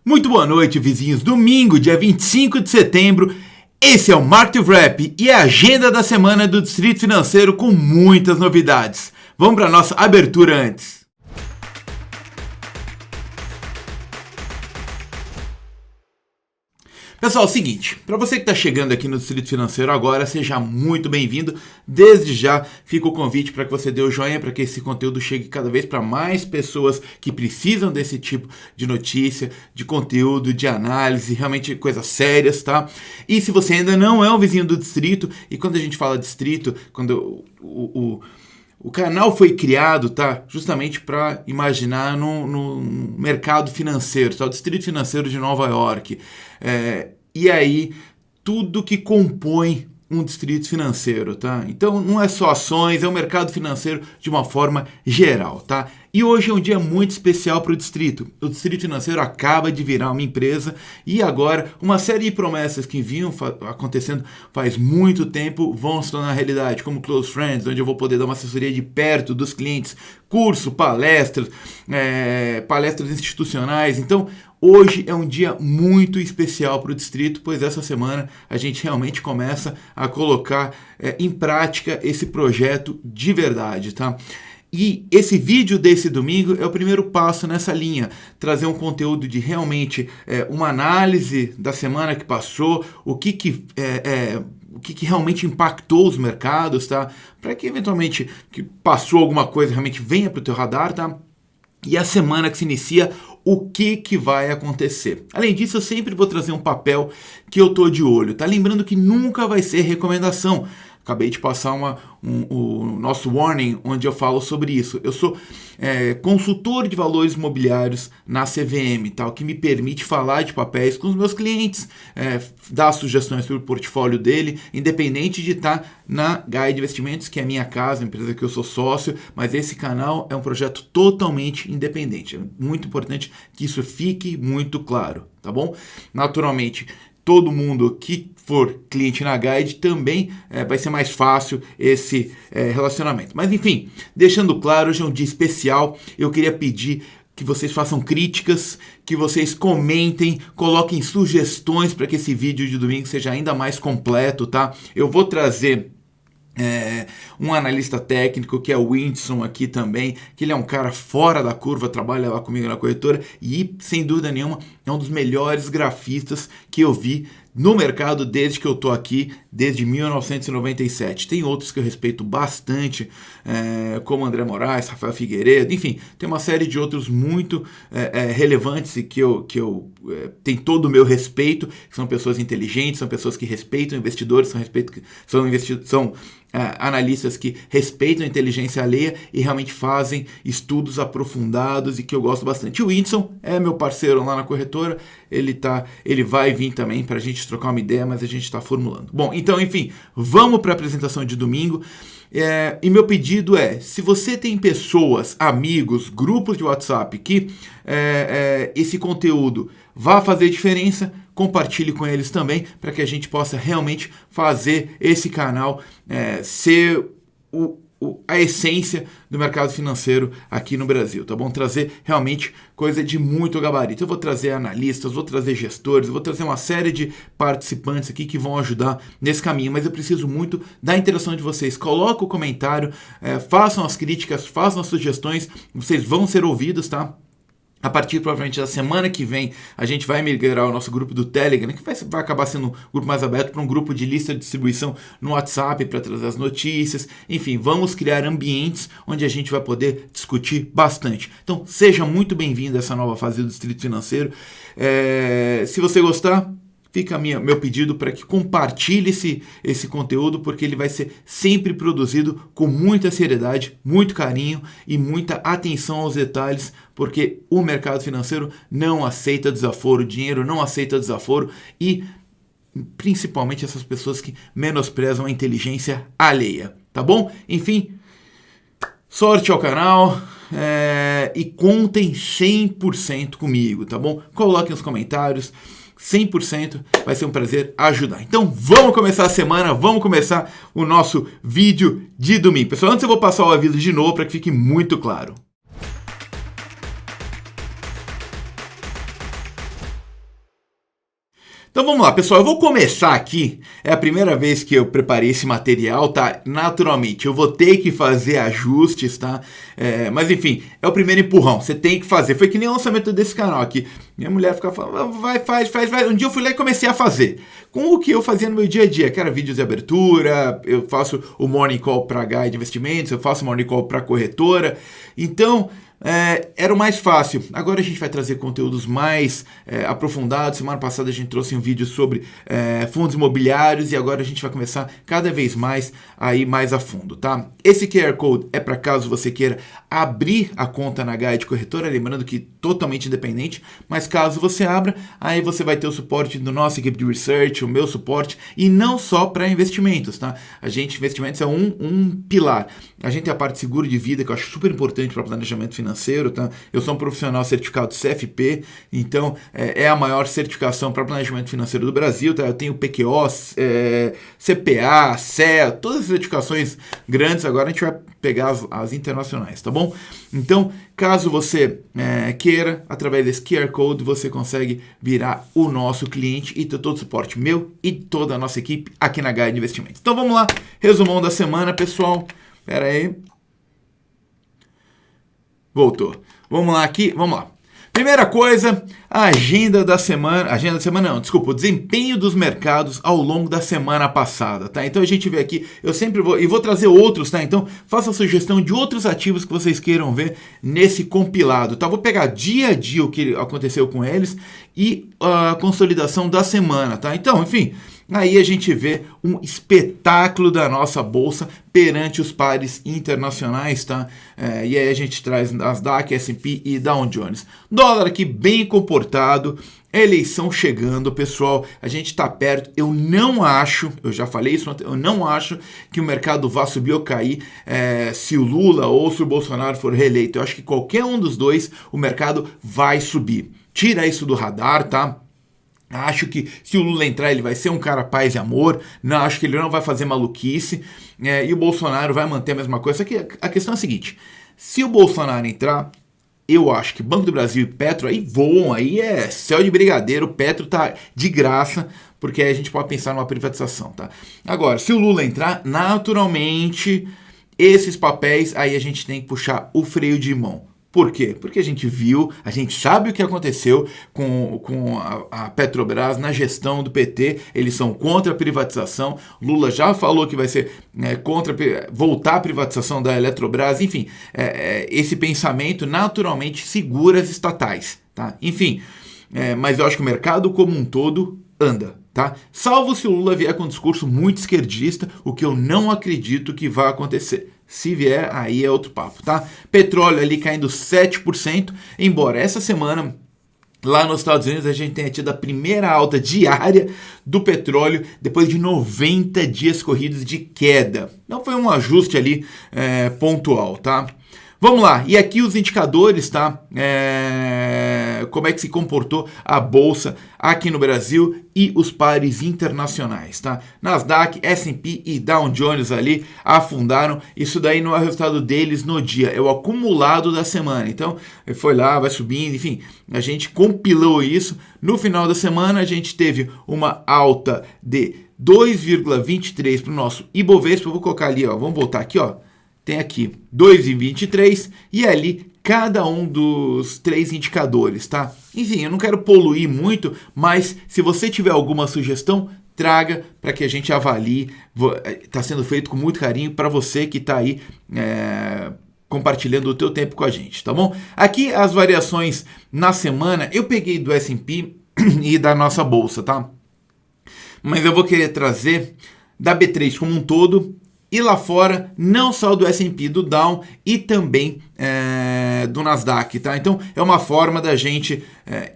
Muito boa noite, vizinhos. Domingo, dia 25 de setembro, esse é o Market Wrap e é a agenda da semana do Distrito Financeiro com muitas novidades. Vamos para a nossa abertura antes. Pessoal, é o seguinte, para você que está chegando aqui no Distrito Financeiro agora, seja muito bem-vindo. Desde já fica o convite para que você dê o joinha para que esse conteúdo chegue cada vez para mais pessoas que precisam desse tipo de notícia, de conteúdo, de análise, realmente coisas sérias, tá? E se você ainda não é um vizinho do Distrito, e quando a gente fala Distrito, quando o canal foi criado, tá? Justamente para imaginar no mercado financeiro, tá? O Distrito Financeiro de Nova York. E aí, tudo que compõe um distrito financeiro, tá? Então, não é só ações, é o mercado financeiro de uma forma geral, tá? E hoje é um dia muito especial para o distrito. O distrito financeiro acaba de virar uma empresa e agora uma série de promessas que vinham acontecendo faz muito tempo vão se tornar realidade, como Close Friends, onde eu vou poder dar uma assessoria de perto dos clientes, curso, palestras, palestras institucionais. Então, hoje é um dia muito especial para o distrito, pois essa semana a gente realmente começa a colocar em prática esse projeto de verdade, tá? E esse vídeo desse domingo é o primeiro passo nessa linha, trazer um conteúdo de realmente uma análise da semana que passou, o que realmente impactou os mercados, tá? Para que eventualmente que passou alguma coisa realmente venha para o teu radar, tá? E a semana que se inicia, o que vai acontecer. Além disso, eu sempre vou trazer um papel que eu tô de olho, tá? Lembrando que nunca vai ser recomendação. Acabei de passar o nosso warning, onde eu falo sobre isso. Eu sou consultor de valores imobiliários na CVM, tá? O que me permite falar de papéis com os meus clientes, dar sugestões para o portfólio dele, independente de estar na Guide Investimentos, que é a minha casa, a empresa que eu sou sócio, mas esse canal é um projeto totalmente independente. É muito importante que isso fique muito claro, tá bom? Naturalmente, todo mundo que for cliente na Guide também vai ser mais fácil esse relacionamento. Mas enfim, deixando claro, hoje é um dia especial, eu queria pedir que vocês façam críticas, que vocês comentem, coloquem sugestões para que esse vídeo de domingo seja ainda mais completo, tá? Eu vou trazer um analista técnico, que é o Whindersson aqui também, que ele é um cara fora da curva, trabalha lá comigo na corretora e, sem dúvida nenhuma, é um dos melhores grafistas que eu vi no mercado desde que eu tô aqui, desde 1997. Tem outros que eu respeito bastante, como André Moraes, Rafael Figueiredo, enfim, tem uma série de outros muito relevantes e que eu tenho todo o meu respeito, que são pessoas inteligentes, são pessoas que respeitam investidores, são analistas que respeitam a inteligência alheia e realmente fazem estudos aprofundados e que eu gosto bastante. O Whindersson é meu parceiro lá na corretora, ele vai vir também para a gente trocar uma ideia, mas a gente está formulando. Bom, então, enfim, vamos para a apresentação de domingo. E meu pedido é, se você tem pessoas, amigos, grupos de WhatsApp que esse conteúdo vá fazer diferença, compartilhe com eles também, para que a gente possa realmente fazer esse canal ser a essência do mercado financeiro aqui no Brasil, tá bom? Trazer realmente coisa de muito gabarito. Eu vou trazer analistas, vou trazer gestores, vou trazer uma série de participantes aqui que vão ajudar nesse caminho, mas eu preciso muito da interação de vocês. Coloca o comentário, façam as críticas, façam as sugestões, vocês vão ser ouvidos, tá? A partir, provavelmente, da semana que vem, a gente vai migrar o nosso grupo do Telegram, que vai acabar sendo um grupo mais aberto para um grupo de lista de distribuição no WhatsApp para trazer as notícias. Enfim, vamos criar ambientes onde a gente vai poder discutir bastante. Então, seja muito bem-vindo a essa nova fase do Distrito Financeiro. Se você gostar, fica meu pedido para que compartilhe esse conteúdo, porque ele vai ser sempre produzido com muita seriedade, muito carinho e muita atenção aos detalhes, porque o mercado financeiro não aceita desaforo, o dinheiro não aceita desaforo e principalmente essas pessoas que menosprezam a inteligência alheia, tá bom? Enfim, sorte ao canal. E contem 100% comigo, tá bom? Coloquem nos comentários, 100%, vai ser um prazer ajudar. Então vamos começar a semana, vamos começar o nosso vídeo de domingo. Pessoal, antes eu vou passar o aviso de novo para que fique muito claro. Então vamos lá, pessoal, eu vou começar aqui, é a primeira vez que eu preparei esse material, tá? Naturalmente, eu vou ter que fazer ajustes, tá? Mas enfim, é o primeiro empurrão, você tem que fazer. Foi que nem o lançamento desse canal aqui. Minha mulher ficava falando, vai, faz. Um dia eu fui lá e comecei a fazer. Com o que eu fazia no meu dia a dia, que era vídeos de abertura, eu faço o Morning Call para Guide Investimentos, eu faço o Morning Call para corretora. Então, era o mais fácil. Agora a gente vai trazer conteúdos mais aprofundados. Semana passada a gente trouxe um vídeo sobre fundos imobiliários e agora a gente vai começar cada vez mais a ir mais a fundo, tá? Esse QR Code é para caso você queira abrir a conta na Guide Corretora, lembrando que totalmente independente, mas caso você abra, aí você vai ter o suporte do nossa equipe de research, o meu suporte, e não só para investimentos, tá? Investimentos é um pilar. A gente tem a parte de seguro de vida, que eu acho super importante para planejamento financeiro, tá? Eu sou um profissional certificado CFP, então é a maior certificação para planejamento financeiro do Brasil, tá? Eu tenho PQO, CPA, CEA, todas as certificações grandes, agora a gente vai pegar as internacionais, tá bom? Então, caso você queira, através desse QR Code, você consegue virar o nosso cliente e ter todo o suporte meu e toda a nossa equipe aqui na Guide Investimentos. Então vamos lá, resumão da semana, pessoal. Pera aí. Voltou. Vamos lá aqui, vamos lá. Primeira coisa, a agenda da semana não, desculpa, o desempenho dos mercados ao longo da semana passada, tá? Então a gente vê aqui, eu sempre vou trazer outros, tá? Então faça a sugestão de outros ativos que vocês queiram ver nesse compilado, tá? Vou pegar dia a dia o que aconteceu com eles e a consolidação da semana, tá? Então, enfim, aí a gente vê um espetáculo da nossa bolsa perante os pares internacionais, tá? E aí a gente traz Nasdaq, S&P e Dow Jones. Dólar aqui bem comportado, eleição chegando, pessoal, a gente tá perto. Eu não acho, eu já falei isso ontem, eu não acho que o mercado vá subir ou cair se o Lula ou se o Bolsonaro for reeleito. Eu acho que qualquer um dos dois, o mercado vai subir. Tira isso do radar, tá? Acho que se o Lula entrar, ele vai ser um cara paz e amor. Não, acho que ele não vai fazer maluquice. E o Bolsonaro vai manter a mesma coisa. Só que a questão é a seguinte: se o Bolsonaro entrar, eu acho que Banco do Brasil e Petro aí voam, aí é céu de brigadeiro. O Petro tá de graça, porque aí a gente pode pensar numa privatização, tá? Agora, se o Lula entrar, naturalmente, esses papéis, aí a gente tem que puxar o freio de mão. Por quê? Porque a gente viu, a gente sabe o que aconteceu com a Petrobras na gestão do PT, eles são contra a privatização, Lula já falou que vai ser contra voltar à privatização da Eletrobras, enfim, esse pensamento naturalmente segura as estatais, tá? Enfim, mas eu acho que o mercado como um todo anda, tá? Salvo se o Lula vier com um discurso muito esquerdista, o que eu não acredito que vai acontecer. Se vier, aí é outro papo, tá? Petróleo ali caindo 7%, embora essa semana, lá nos Estados Unidos, a gente tenha tido a primeira alta diária do petróleo depois de 90 dias corridos de queda. Então foi um ajuste ali pontual, tá? Vamos lá, e aqui os indicadores, tá? Como é que se comportou a bolsa aqui no Brasil e os pares internacionais, tá? Nasdaq, S&P e Dow Jones ali afundaram. Isso daí não é o resultado deles no dia, é o acumulado da semana. Então, foi lá, vai subindo, enfim, a gente compilou isso. No final da semana, a gente teve uma alta de 2,23 para o nosso Ibovespa. Eu vou colocar ali, ó, vamos voltar aqui, ó. Tem aqui 2,23 e ali cada um dos 3 indicadores, tá? Enfim, eu não quero poluir muito, mas se você tiver alguma sugestão, traga para que a gente avalie. Está sendo feito com muito carinho para você que está aí compartilhando o teu tempo com a gente, tá bom? Aqui as variações na semana, eu peguei do S&P e da nossa bolsa, tá? Mas eu vou querer trazer da B3 como um todo. E lá fora, não só do S&P, do Dow e também do Nasdaq, tá? Então, é uma forma da gente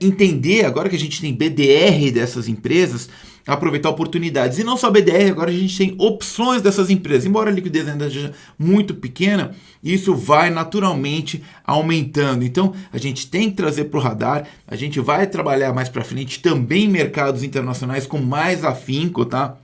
entender, agora que a gente tem BDR dessas empresas, aproveitar oportunidades. E não só BDR, agora a gente tem opções dessas empresas. Embora a liquidez ainda seja muito pequena, isso vai naturalmente aumentando. Então, a gente tem que trazer para o radar, a gente vai trabalhar mais para frente também em mercados internacionais com mais afinco, tá?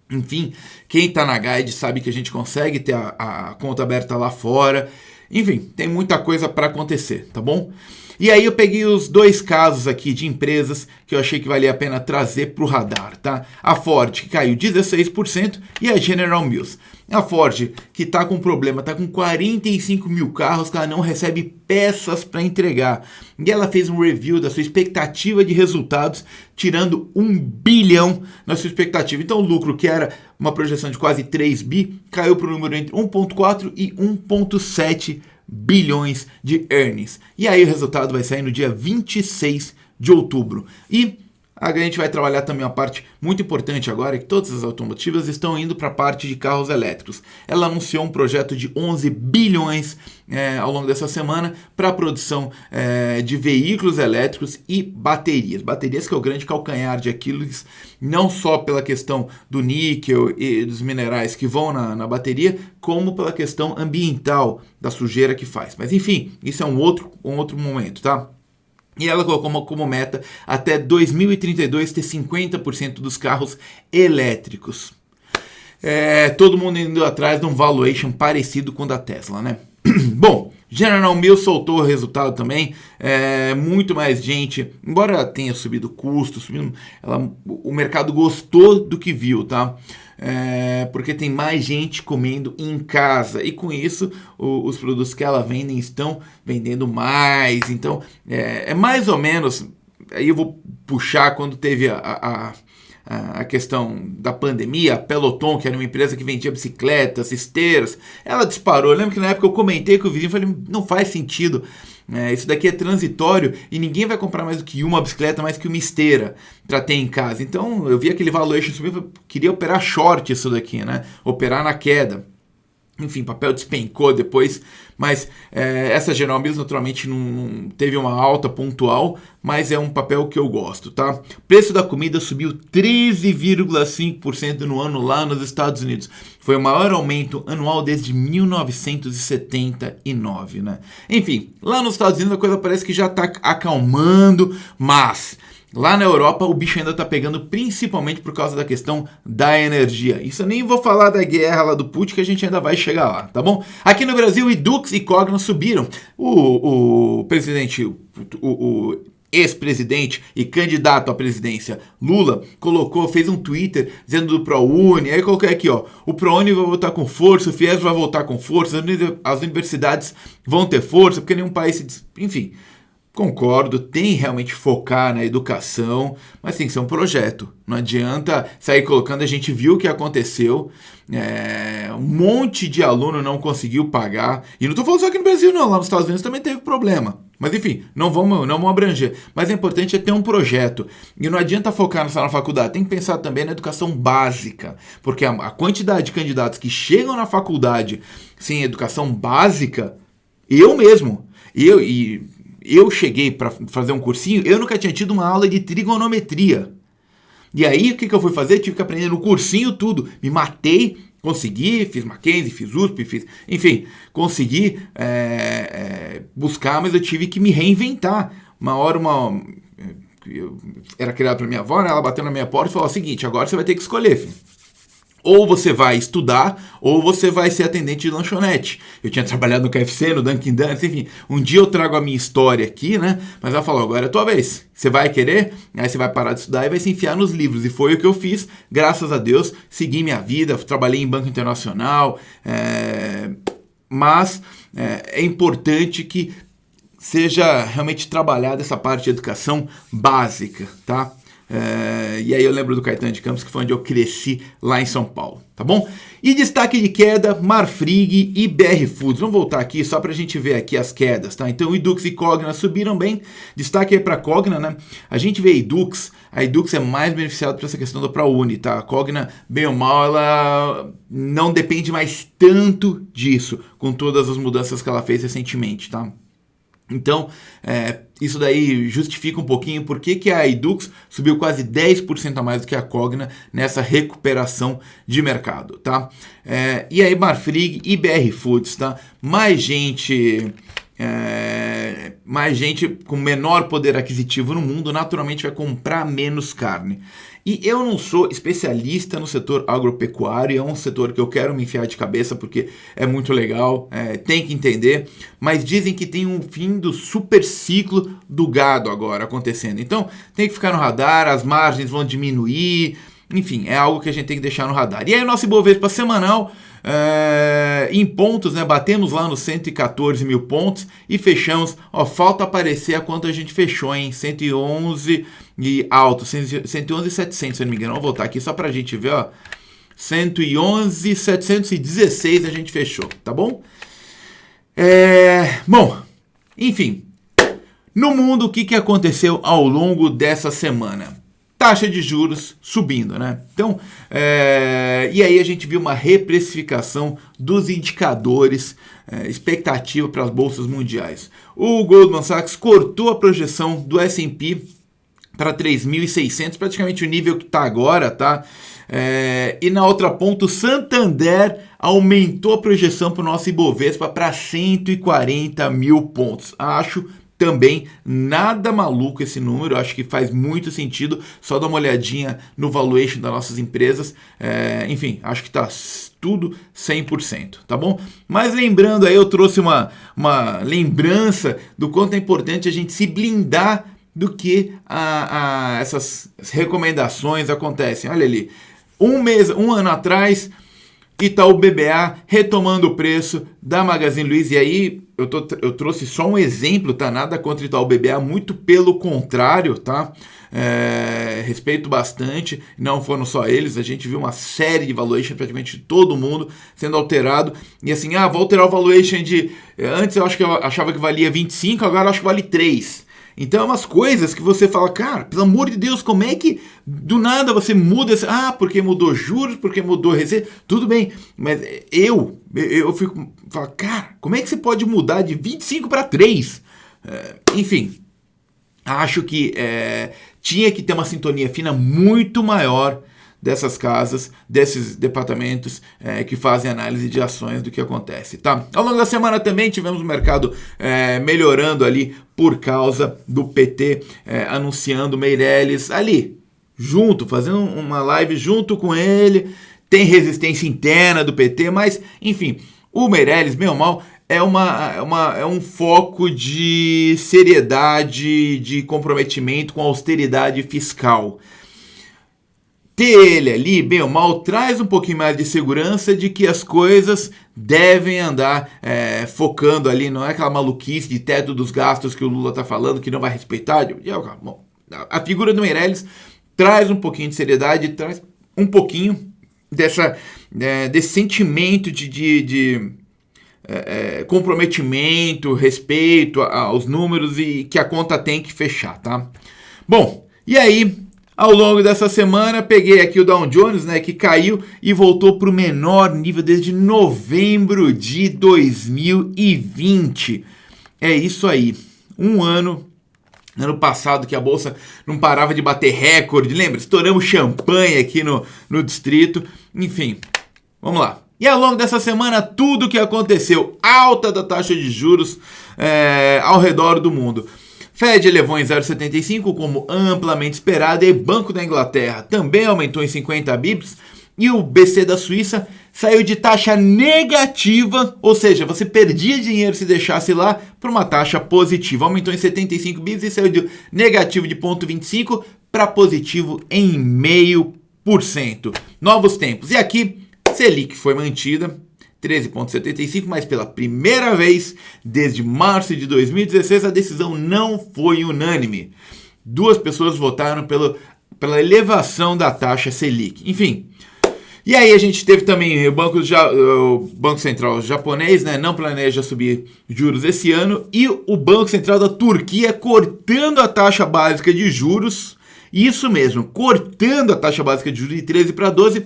Enfim, quem está na Guide sabe que a gente consegue ter a conta aberta lá fora. Enfim, tem muita coisa para acontecer, tá bom? E aí eu peguei os dois casos aqui de empresas que eu achei que valia a pena trazer para o radar, tá? A Ford, que caiu 16%, e a General Mills. A Ford, que está com problema, está com 45 mil carros que ela não recebe peças para entregar. E ela fez um review da sua expectativa de resultados, tirando 1 bilhão na sua expectativa. Então o lucro, que era uma projeção de quase 3 bi, caiu para o número entre 1,4 e 1,7 bilhões de earnings. E aí o resultado vai sair no dia 26 de outubro. E a gente vai trabalhar também uma parte muito importante agora, que todas as automotivas estão indo para a parte de carros elétricos. Ela anunciou um projeto de 11 bilhões ao longo dessa semana para a produção de veículos elétricos e baterias. Baterias que é o grande calcanhar de Aquiles, não só pela questão do níquel e dos minerais que vão na bateria, como pela questão ambiental, da sujeira que faz. Mas enfim, isso é um outro momento, tá? E ela colocou como meta até 2032 ter 50% dos carros elétricos. Todo mundo indo atrás de um valuation parecido com o da Tesla, né? Bom, General Mills soltou o resultado também. Muito mais gente, embora tenha subido o custo, o mercado gostou do que viu, tá? Porque tem mais gente comendo em casa e com isso os produtos que ela vende estão vendendo mais. Então é mais ou menos, aí eu vou puxar quando teve a questão da pandemia. A Peloton, que era uma empresa que vendia bicicletas, esteiras, ela disparou. Eu lembro que na época eu comentei com o vizinho, falei, não faz sentido. Isso daqui é transitório e ninguém vai comprar mais do que uma bicicleta, mais que uma esteira para ter em casa. Então eu vi aquele valuation subir, queria operar short isso daqui, né? Operar na queda. Enfim, papel despencou depois, mas essa General Mills naturalmente não teve uma alta pontual, mas é um papel que eu gosto, tá? O preço da comida subiu 13,5% no ano lá nos Estados Unidos. Foi o maior aumento anual desde 1979, né? Enfim, lá nos Estados Unidos a coisa parece que já está acalmando, mas lá na Europa o bicho ainda tá pegando, principalmente por causa da questão da energia. Isso eu nem vou falar da guerra lá do Putin, que a gente ainda vai chegar lá, tá bom? Aqui no Brasil, Edux e Cogna subiram. O presidente, o ex-presidente e candidato à presidência Lula fez um Twitter dizendo do ProUni. Aí eu coloquei aqui, ó, o ProUni vai voltar com força, o FIES vai voltar com força, as universidades vão ter força, porque nenhum país enfim. Concordo, tem realmente focar na educação, mas tem que ser um projeto. Não adianta sair colocando, a gente viu o que aconteceu, um monte de aluno não conseguiu pagar, e não estou falando só aqui no Brasil não, lá nos Estados Unidos também teve problema. Mas enfim, não vamos abranger. Mas o importante é ter um projeto. E não adianta focar só na faculdade, tem que pensar também na educação básica, porque a quantidade de candidatos que chegam na faculdade sem educação básica, eu cheguei para fazer um cursinho, eu nunca tinha tido uma aula de trigonometria. E aí, o que eu fui fazer? Tive que aprender no cursinho tudo. Me matei, consegui, fiz Mackenzie, fiz USP, enfim, consegui buscar, mas eu tive que me reinventar. Eu era criado pela minha avó, né? Ela bateu na minha porta e falou o seguinte, agora você vai ter que escolher, filho. Ou você vai estudar, ou você vai ser atendente de lanchonete. Eu tinha trabalhado no KFC, no Dunkin' Donuts, enfim. Um dia eu trago a minha história aqui, né? Mas ela falou, agora é a tua vez. Você vai querer? Aí você vai parar de estudar e vai se enfiar nos livros. E foi o que eu fiz, graças a Deus. Segui minha vida, trabalhei em banco internacional. Mas é importante que seja realmente trabalhada essa parte de educação básica, tá? E aí eu lembro do Caetano de Campos, que foi onde eu cresci lá em São Paulo, tá bom? E destaque de queda, Marfrig e BR Foods. Vamos voltar aqui só pra gente ver aqui as quedas, tá? Então Edux e Cogna subiram bem, destaque aí pra Cogna, né? A gente vê a Edux é mais beneficiada por essa questão do ProUni, tá? A Cogna, bem ou mal, ela não depende mais tanto disso, com todas as mudanças que ela fez recentemente, tá? Então, isso daí justifica um pouquinho por que a Edux subiu quase 10% a mais do que a Cogna nessa recuperação de mercado, tá? E aí Marfrig e BR Foods, tá? Mais gente mais gente com menor poder aquisitivo no mundo naturalmente vai comprar menos carne. E eu não sou especialista no setor agropecuário, é um setor que eu quero me enfiar de cabeça porque é muito legal, tem que entender, mas dizem que tem um fim do super ciclo do gado agora acontecendo. Então tem que ficar no radar, as margens vão diminuir, enfim, é algo que a gente tem que deixar no radar. E aí o nosso Ibovespa semanal, em pontos, né, batemos lá nos 114 mil pontos e fechamos, falta aparecer a quanto a gente fechou, em 111 e alto, 111,700, se eu não me engano. Vou voltar aqui só pra gente ver, 111,716 a gente fechou, tá bom? Bom, enfim, no mundo, o que aconteceu ao longo dessa semana? Taxa de juros subindo, né? Então, e aí a gente viu uma reprecificação dos indicadores, expectativa para as bolsas mundiais. O Goldman Sachs cortou a projeção do S&P para 3.600, praticamente o nível que está agora, tá? E na outra ponta, o Santander aumentou a projeção para o nosso Ibovespa para 140 mil pontos. Acho também nada maluco esse número, acho que faz muito sentido, só dar uma olhadinha no valuation das nossas empresas, enfim, acho que está tudo 100%, tá bom? Mas lembrando aí, eu trouxe uma lembrança do quanto é importante a gente se blindar do que essas recomendações acontecem. Olha ali, um ano atrás, Itaú BBA retomando o preço da Magazine Luiza, e aí eu trouxe só um exemplo, tá? Nada contra Itaú BBA, muito pelo contrário, tá? Respeito bastante, não foram só eles, a gente viu uma série de valuation, praticamente todo mundo sendo alterado, e assim, vou alterar o valuation de, antes eu achava que valia 25, agora eu acho que vale 3. Então é umas coisas que você fala, cara, pelo amor de Deus, como é que do nada você muda? Porque mudou juros, porque mudou receita, tudo bem, mas eu fico falando, cara, como é que você pode mudar de 25 para 3? Enfim, acho que tinha que ter uma sintonia fina muito maior dessas casas, desses departamentos que fazem análise de ações do que acontece, tá? Ao longo da semana também tivemos o mercado melhorando ali por causa do PT anunciando Meirelles ali, junto, fazendo uma live junto com ele. Tem resistência interna do PT, mas enfim, o Meirelles, bem ou mal, é um foco de seriedade, de comprometimento com austeridade fiscal. Ter ele ali, bem ou mal, traz um pouquinho mais de segurança de que as coisas devem andar focando ali, não é aquela maluquice de teto dos gastos que o Lula está falando, que não vai respeitar. Bom, a figura do Meirelles traz um pouquinho de seriedade, traz um pouquinho desse sentimento de comprometimento, respeito aos números e que a conta tem que fechar, tá? Bom, e aí, ao longo dessa semana, peguei aqui o Dow Jones, né, que caiu e voltou para o menor nível desde novembro de 2020. É isso aí. Ano passado que a bolsa não parava de bater recorde, lembra? Estouramos champanhe aqui no distrito. Enfim, vamos lá. E ao longo dessa semana, tudo o que aconteceu, alta da taxa de juros ao redor do mundo. Fed elevou em 0,75 como amplamente esperado, e Banco da Inglaterra também aumentou em 50 bips, e o BC da Suíça saiu de taxa negativa, ou seja, você perdia dinheiro se deixasse lá, para uma taxa positiva. Aumentou em 75 bips e saiu de negativo de 0,25 para positivo em 0,5%. Novos tempos. E aqui, Selic foi mantida, 13,75, mas pela primeira vez desde março de 2016 a decisão não foi unânime. 2 pessoas votaram pela elevação da taxa Selic. Enfim, e aí a gente teve também o Banco Central japonês, né, não planeja subir juros esse ano, e o Banco Central da Turquia cortando a taxa básica de juros, isso mesmo, cortando a taxa básica de juros de 13 para 12%,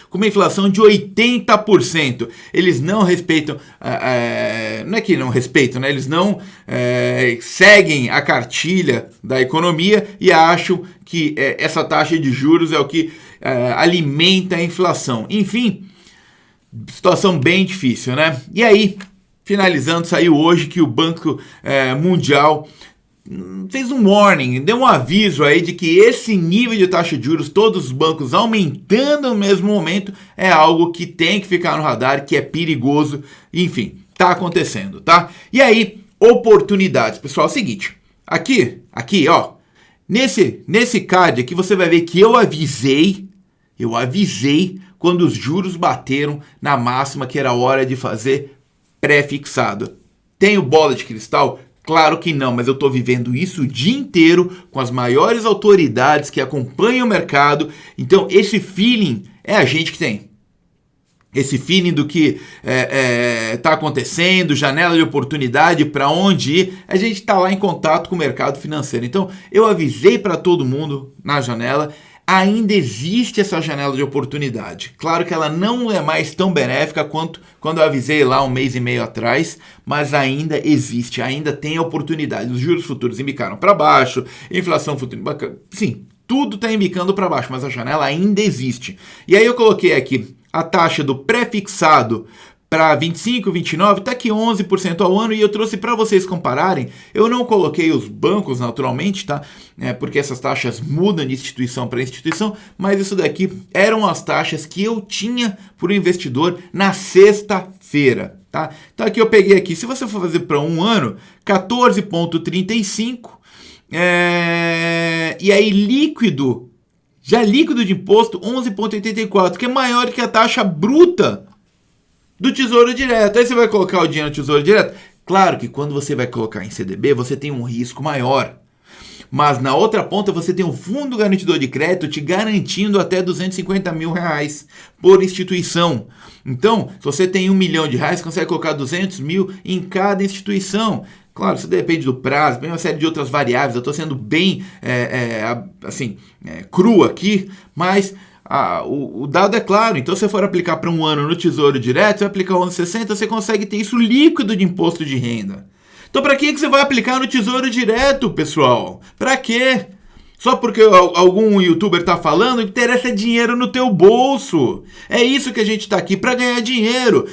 com uma inflação de 80%. Eles não respeitam, não é que não respeitam, né? Eles não seguem a cartilha da economia e acham que essa taxa de juros é o que alimenta a inflação. Enfim, situação bem difícil, né? E aí, finalizando, saiu hoje que o Banco Mundial fez um warning, deu um aviso aí de que esse nível de taxa de juros, todos os bancos aumentando no mesmo momento, é algo que tem que ficar no radar, que é perigoso, enfim, tá acontecendo, tá? E aí, oportunidades, pessoal, é o seguinte, aqui, ó, nesse card aqui você vai ver que eu avisei quando os juros bateram na máxima que era hora de fazer pré-fixado. Tenho bola de cristal? Claro que não, mas eu estou vivendo isso o dia inteiro com as maiores autoridades que acompanham o mercado. Então, esse feeling é a gente que tem. Esse feeling do que está acontecendo, janela de oportunidade, para onde ir, a gente está lá em contato com o mercado financeiro. Então, eu avisei para todo mundo na janela. Ainda existe essa janela de oportunidade. Claro que ela não é mais tão benéfica quanto quando eu avisei lá 1 mês e meio atrás, mas ainda existe, ainda tem oportunidade. Os juros futuros embicaram para baixo, inflação futura, sim, tudo está embicando para baixo, mas a janela ainda existe. E aí eu coloquei aqui a taxa do pré-fixado para 25, 29, está aqui 11% ao ano, e eu trouxe para vocês compararem. Eu não coloquei os bancos naturalmente, tá? Porque essas taxas mudam de instituição para instituição, mas isso daqui eram as taxas que eu tinha para o investidor na sexta-feira, tá? Então aqui eu peguei aqui, se você for fazer para um ano, 14,35, e aí líquido de imposto 11,84, que é maior que a taxa bruta do Tesouro Direto. Aí você vai colocar o dinheiro no Tesouro Direto? Claro que quando você vai colocar em CDB, você tem um risco maior. Mas na outra ponta você tem um fundo garantidor de crédito te garantindo até R$250 mil por instituição. Então, se você tem R$1 milhão, você consegue colocar 200 mil em cada instituição. Claro, isso depende do prazo, tem uma série de outras variáveis. Eu estou sendo bem cru aqui, mas o dado é claro. Então, se você for aplicar para um ano no Tesouro Direto, você vai aplicar 11,60, você consegue ter isso líquido de imposto de renda. Então, para que você vai aplicar no Tesouro Direto, pessoal? Para quê? Só porque algum youtuber está falando, interessa dinheiro no teu bolso. É isso que a gente está aqui, para ganhar dinheiro.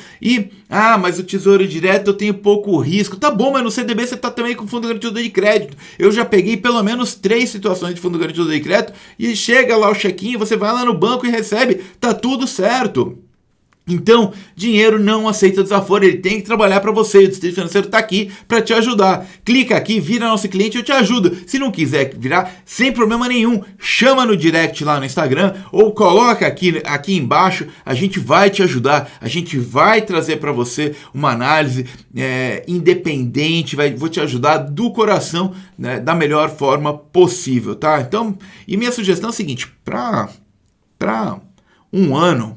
Mas o Tesouro Direto eu tenho pouco risco. Tá bom, mas no CDB você está também com fundo garantidor de crédito. Eu já peguei pelo menos 3 situações de fundo garantidor de crédito e chega lá o chequinho, você vai lá no banco e recebe. Tá tudo certo. Então, dinheiro não aceita desaforo, ele tem que trabalhar para você. O Distrito Financeiro está aqui para te ajudar. Clica aqui, vira nosso cliente, eu te ajudo. Se não quiser virar, sem problema nenhum, chama no direct lá no Instagram ou coloca aqui embaixo, a gente vai te ajudar, a gente vai trazer para você uma análise independente, vou te ajudar do coração, né, da melhor forma possível, tá? Então, e minha sugestão é a seguinte, para um ano,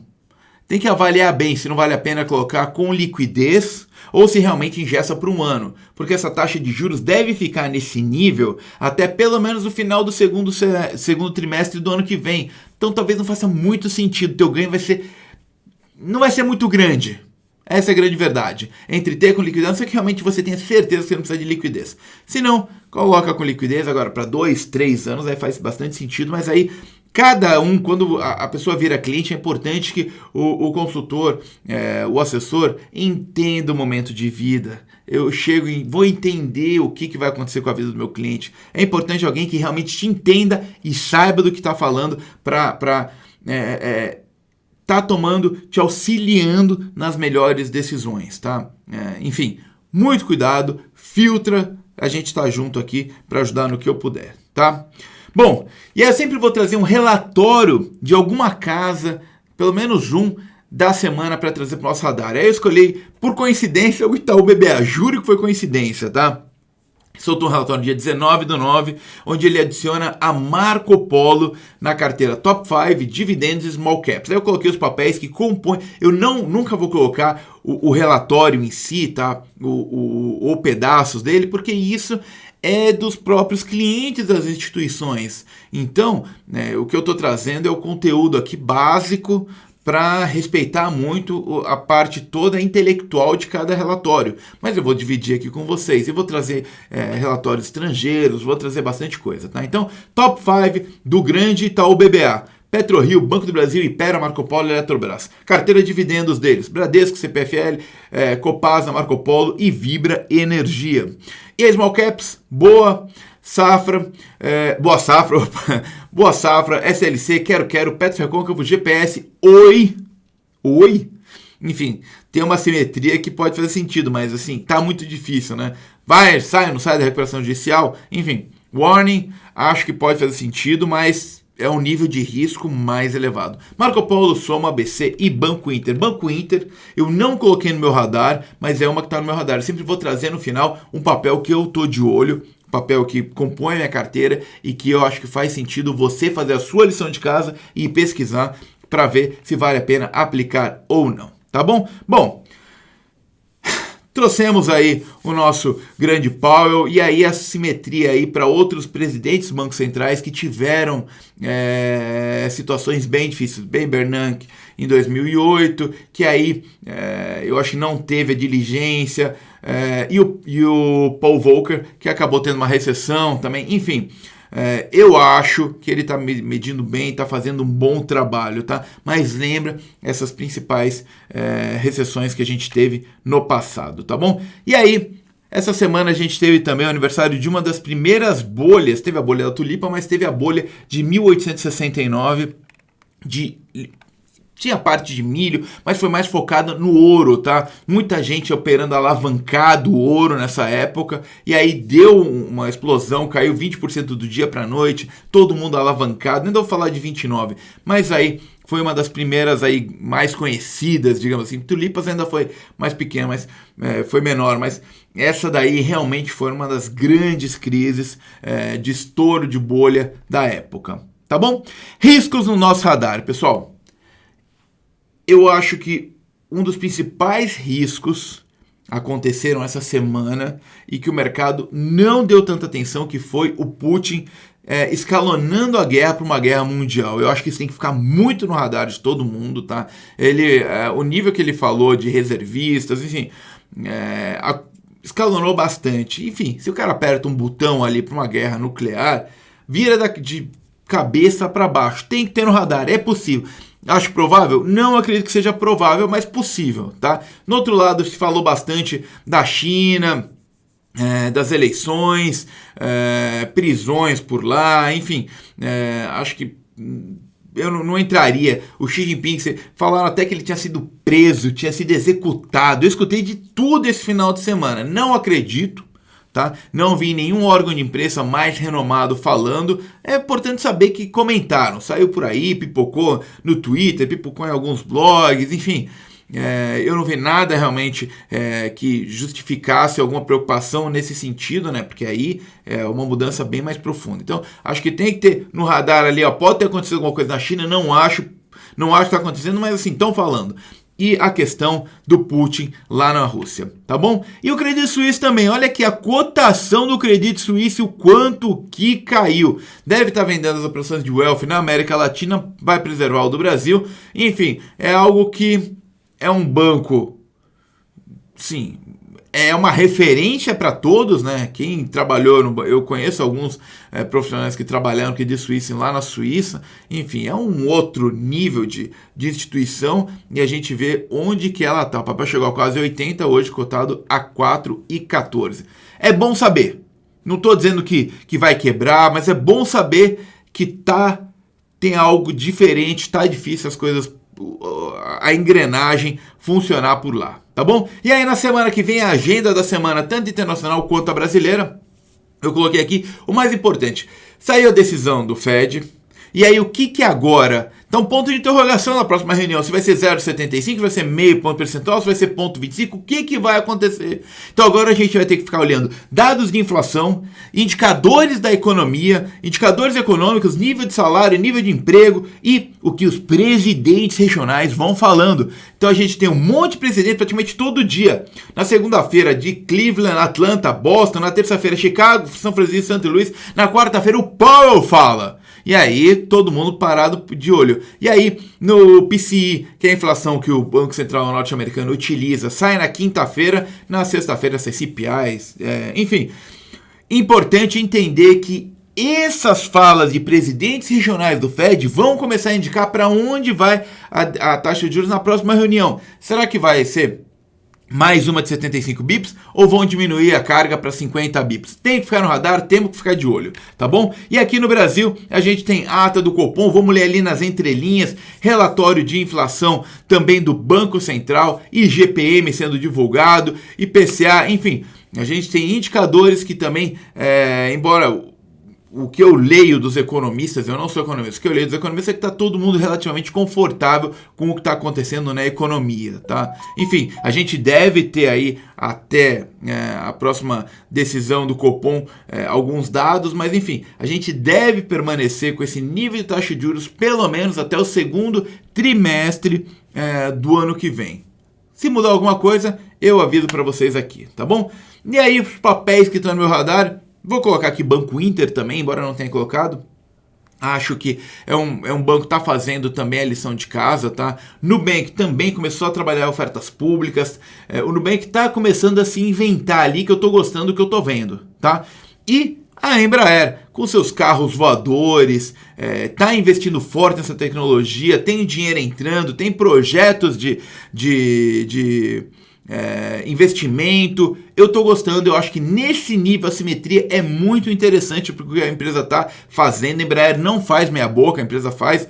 tem que avaliar bem se não vale a pena colocar com liquidez ou se realmente ingessa por um ano, porque essa taxa de juros deve ficar nesse nível até pelo menos o final do segundo trimestre do ano que vem. Então talvez não faça muito sentido, teu ganho não vai ser muito grande. Essa é a grande verdade. Entre ter com liquidez, é que realmente você tenha certeza que você não precisa de liquidez. Se não, coloca com liquidez agora para 2, 3 anos, aí faz bastante sentido, mas aí cada um, quando a pessoa vira cliente, é importante que o consultor, o assessor, entenda o momento de vida. Eu chego e vou entender o que vai acontecer com a vida do meu cliente. É importante alguém que realmente te entenda e saiba do que está falando para tá te auxiliando nas melhores decisões, tá? Enfim, muito cuidado, filtra, a gente está junto aqui para ajudar no que eu puder, tá? Bom, e aí eu sempre vou trazer um relatório de alguma casa, pelo menos um, da semana para trazer para o nosso radar. Aí eu escolhi, por coincidência, o Itaú BBA. Juro que foi coincidência, tá? Soltou um relatório no dia 19/9, onde ele adiciona a Marco Polo na carteira Top 5, Dividendos e Small Caps. Aí eu coloquei os papéis que compõem. Eu nunca vou colocar o relatório em si, tá? Ou pedaços dele, porque isso é dos próprios clientes das instituições. Então, o que eu estou trazendo é o conteúdo aqui básico para respeitar muito a parte toda intelectual de cada relatório. Mas eu vou dividir aqui com vocês. Eu vou trazer relatórios estrangeiros, vou trazer bastante coisa, tá? Então, Top 5 do grande Itaú BBA. PetroRio, Banco do Brasil, Hypera, Marco Polo e Eletrobras. Carteira de dividendos deles: Bradesco, CPFL, Copasa, Marco Polo e Vibra Energia. E a Small Caps, Boa Safra, Boa Safra, SLC, Quero, Petro Recôncavo, GPS, Oi. Enfim, tem uma simetria que pode fazer sentido, mas assim, tá muito difícil, né? Não sai da recuperação judicial? Enfim, Warning, acho que pode fazer sentido, mas é um nível de risco mais elevado. Marco Polo, Soma, ABC e Banco Inter. Banco Inter eu não coloquei no meu radar, mas é uma que está no meu radar. Eu sempre vou trazer no final um papel que eu tô de olho, um papel que compõe a minha carteira e que eu acho que faz sentido você fazer a sua lição de casa e pesquisar para ver se vale a pena aplicar ou não. Tá bom? Bom, trouxemos aí o nosso grande Powell e aí a simetria aí para outros presidentes dos bancos centrais que tiveram situações bem difíceis. Ben Bernanke em 2008, que aí eu acho que não teve a diligência, e o Paul Volcker, que acabou tendo uma recessão também, enfim. Eu acho que ele está medindo bem, está fazendo um bom trabalho, tá? Mas lembra essas principais recessões que a gente teve no passado, tá bom? E aí, essa semana a gente teve também o aniversário de uma das primeiras bolhas. Teve a bolha da tulipa, mas teve a bolha de 1869 Tinha parte de milho, mas foi mais focada no ouro, tá? Muita gente operando alavancado o ouro nessa época, e aí deu uma explosão, caiu 20% do dia para a noite, todo mundo alavancado, nem devo falar de 29, mas aí foi uma das primeiras aí mais conhecidas, digamos assim. Tulipas ainda foi mais pequena, mas foi menor, mas essa daí realmente foi uma das grandes crises de estouro de bolha da época, tá bom? Riscos no nosso radar, pessoal. Eu acho que um dos principais riscos aconteceram essa semana e que o mercado não deu tanta atenção, que foi o Putin escalonando a guerra para uma guerra mundial. Eu acho que isso tem que ficar muito no radar de todo mundo, tá? O nível que ele falou de reservistas, enfim, escalonou bastante. Enfim, se o cara aperta um botão ali para uma guerra nuclear, vira de cabeça para baixo. Tem que ter no radar, é possível. Acho provável? Não acredito que seja provável, mas possível, tá? No outro lado, se falou bastante da China, das eleições, prisões por lá, enfim, acho que eu não entraria. O Xi Jinping, falaram até que ele tinha sido preso, tinha sido executado. Eu escutei de tudo esse final de semana. Não acredito. Tá? Não vi nenhum órgão de imprensa mais renomado falando. É importante saber que comentaram. Saiu por aí, pipocou no Twitter, pipocou em alguns blogs, enfim. Eu não vi nada realmente que justificasse alguma preocupação nesse sentido, né? Porque aí é uma mudança bem mais profunda. Então, acho que tem que ter no radar ali, ó, pode ter acontecido alguma coisa na China, não acho que está acontecendo, mas assim, estão falando. E a questão do Putin lá na Rússia, tá bom? E o Credit Suisse também, olha aqui a cotação do Credit Suisse, o quanto que caiu. Deve estar vendendo as operações de wealth na América Latina, vai preservar o do Brasil. Enfim, é algo que é um banco, sim, é uma referência para todos, né? Quem trabalhou, eu conheço alguns profissionais que trabalharam aqui de Suíça lá na Suíça. Enfim, é um outro nível de instituição e a gente vê onde que ela está. O papel chegou a quase 80, hoje cotado a 4,14. É bom saber. Não estou dizendo que vai quebrar, mas é bom saber que tem algo diferente, tá difícil as coisas, a engrenagem funcionar por lá, tá bom? E aí na semana que vem a agenda da semana, tanto internacional quanto a brasileira, eu coloquei aqui o mais importante. Saiu a decisão do Fed, e aí o que agora? Então, ponto de interrogação na próxima reunião, se vai ser 0,75, se vai ser meio ponto percentual, se vai ser 0,25, o que vai acontecer? Então agora a gente vai ter que ficar olhando dados de inflação, indicadores da economia, indicadores econômicos, nível de salário, nível de emprego e o que os presidentes regionais vão falando. Então a gente tem um monte de presidente praticamente todo dia. Na segunda-feira de Cleveland, Atlanta, Boston, na terça-feira Chicago, São Francisco, Santo Luís, na quarta-feira o Powell fala. E aí, todo mundo parado de olho. E aí, no PCI, que é a inflação que o Banco Central norte-americano utiliza, sai na quinta-feira, na sexta-feira sai CPIs, enfim. Importante entender que essas falas de presidentes regionais do Fed vão começar a indicar para onde vai a taxa de juros na próxima reunião. Será que vai ser mais uma de 75 bips ou vão diminuir a carga para 50 bips? Tem que ficar no radar, temos que ficar de olho, tá bom? E aqui no Brasil, a gente tem ata do Copom, vamos ler ali nas entrelinhas, relatório de inflação também do Banco Central, IGPM sendo divulgado, IPCA, enfim, a gente tem indicadores que também, embora o que eu leio dos economistas, eu não sou economista, o que eu leio dos economistas é que está todo mundo relativamente confortável com o que está acontecendo na economia, tá? Enfim, a gente deve ter aí até a próxima decisão do Copom alguns dados, mas enfim, a gente deve permanecer com esse nível de taxa de juros pelo menos até o segundo trimestre do ano que vem. Se mudar alguma coisa, eu aviso para vocês aqui, tá bom? E aí, os papéis que estão no meu radar, vou colocar aqui Banco Inter também, embora eu não tenha colocado. Acho que é um banco que está fazendo também a lição de casa, tá? Nubank também começou a trabalhar ofertas públicas. O Nubank está começando a se inventar ali, que eu estou gostando do que eu estou vendo, tá? E a Embraer, com seus carros voadores, está investindo forte nessa tecnologia, tem dinheiro entrando, tem projetos de investimento. Eu estou gostando, eu acho que nesse nível a simetria é muito interessante porque a empresa está fazendo. A Embraer não faz meia boca, a empresa faz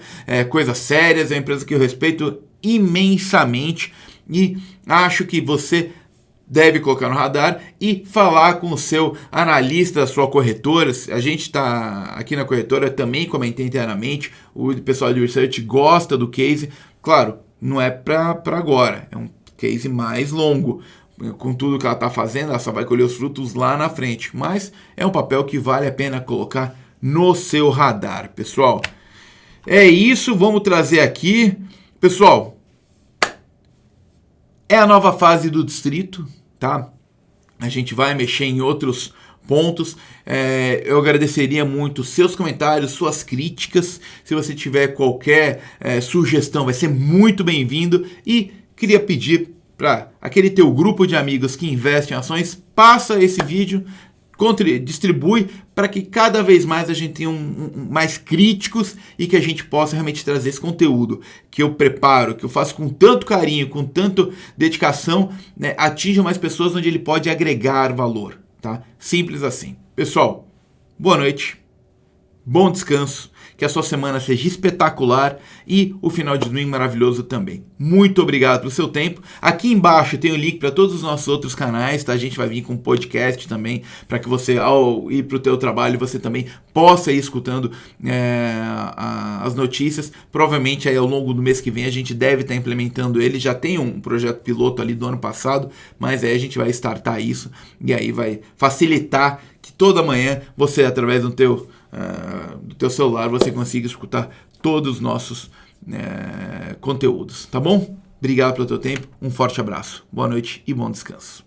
coisas sérias, é uma empresa que eu respeito imensamente e acho que você deve colocar no radar e falar com o seu analista da sua corretora. A gente está aqui na corretora, também comentei internamente, o pessoal de research gosta do case, claro, não é para agora, é um case mais longo, com tudo que ela está fazendo, ela só vai colher os frutos lá na frente, mas é um papel que vale a pena colocar no seu radar, pessoal. É isso, vamos trazer aqui, pessoal, é a nova fase do distrito, tá? A gente vai mexer em outros pontos. Eu agradeceria muito seus comentários, suas críticas, se você tiver qualquer sugestão, vai ser muito bem-vindo e queria pedir para aquele teu grupo de amigos que investem em ações, passa esse vídeo, distribui para que cada vez mais a gente tenha mais críticos e que a gente possa realmente trazer esse conteúdo que eu preparo, que eu faço com tanto carinho, com tanta dedicação, né, atinja mais pessoas onde ele pode agregar valor, tá? Simples assim. Pessoal, boa noite, bom descanso, que a sua semana seja espetacular e o final de domingo maravilhoso também. Muito obrigado pelo seu tempo. Aqui embaixo tem o link para todos os nossos outros canais, tá? A gente vai vir com um podcast também, para que você, ao ir para o teu trabalho, você também possa ir escutando as notícias. Provavelmente aí ao longo do mês que vem a gente deve estar implementando ele. Já tem um projeto piloto ali do ano passado, mas aí a gente vai startar isso e aí vai facilitar que toda manhã você, através do teu celular, você consiga escutar todos os nossos conteúdos, tá bom? Obrigado pelo teu tempo, um forte abraço, boa noite e bom descanso.